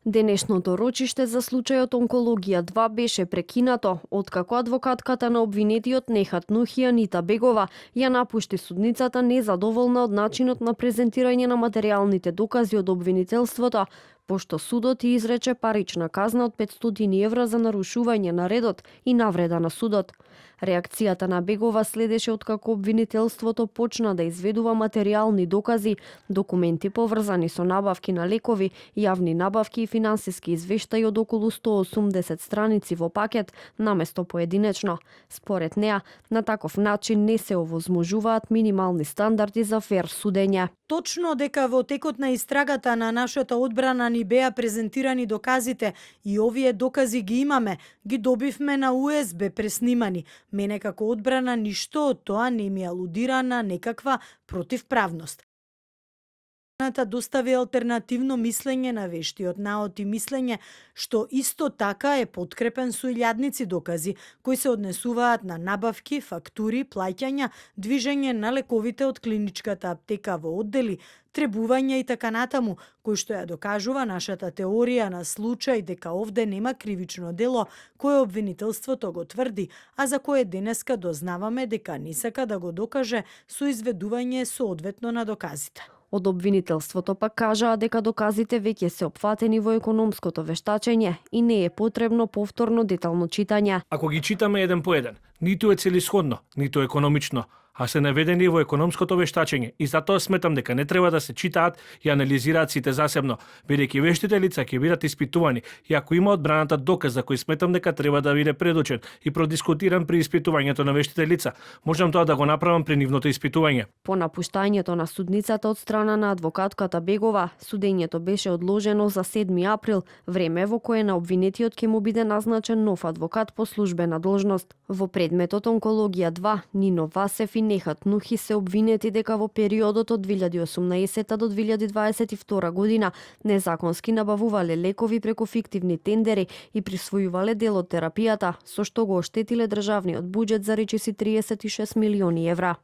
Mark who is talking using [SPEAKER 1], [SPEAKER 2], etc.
[SPEAKER 1] Денешното рочиште за случајот онкологија 2 беше прекинато, откако адвокатката на обвинетиот Нехат Нухи Анита Бегова ја напушти судницата незадоволна од начинот на презентирање на материјалните докази од обвинителството, пошто судот ја изрече парична казна од 500 евра за нарушување на редот и навреда на судот. Реакцијата на Бегова следеше откако обвинителството почна да изведува материјални докази, документи поврзани со набавки на лекови, јавни набавки и финансиски извештаи од околу 180 страници во пакет, наместо поединечно. Според неа, на таков начин не се овозможуваат минимални стандарди за фер судење.
[SPEAKER 2] Точно дека во текот на истрагата на нашата одбрана ни беа презентирани доказите и овие докази ги имаме, ги добивме на USB преснимани. Мене како одбрана ништо од тоа не ми алудира на некаква противправност. Достави алтернативно мислење на вештиот наод и мислење што исто така е подкрепен со илјадници докази кои се однесуваат на набавки, фактури, плаќања, движење на лековите од клиничката аптека во оддели, требувања и така натаму, кој што ја докажува нашата теорија на случај дека овде нема кривично дело кое обвинителството го тврди, а за кое денеска дознаваме дека не сака да го докаже со изведување соодветно на доказите.
[SPEAKER 1] Од обвинителството пак кажаа дека доказите веќе се опфатени во економското вештачење и не е потребно повторно детално читање.
[SPEAKER 3] Ако ги читаме еден по еден, ниту е целисходно, ниту економично, а се наведени во економското вештачење и затоа сметам дека не треба да се читаат и анализираат сите засебно, бидејќи вештите лица ќе бидат испитувани и ако има одбраната доказ за кој сметам дека треба да биде предучен и продискутиран при испитувањето на вештите лица, можам тоа да го направам при нивното испитување.
[SPEAKER 1] По напуштањето на судницата од страна на адвокатката Бегова, судењето беше одложено за 7 април, време во кое на обвинетиот ќе му биде назначен нов адвокат по службена должност. Во предметот онкологија 2, Нино Васев и Нехат Нухи се обвинети дека во периодот од 2018 до 2022 година незаконски набавувале лекови преку фиктивни тендери и присвојувале дел од терапијата, со што го оштетиле државниот буџет за речиси 36 милиони евра.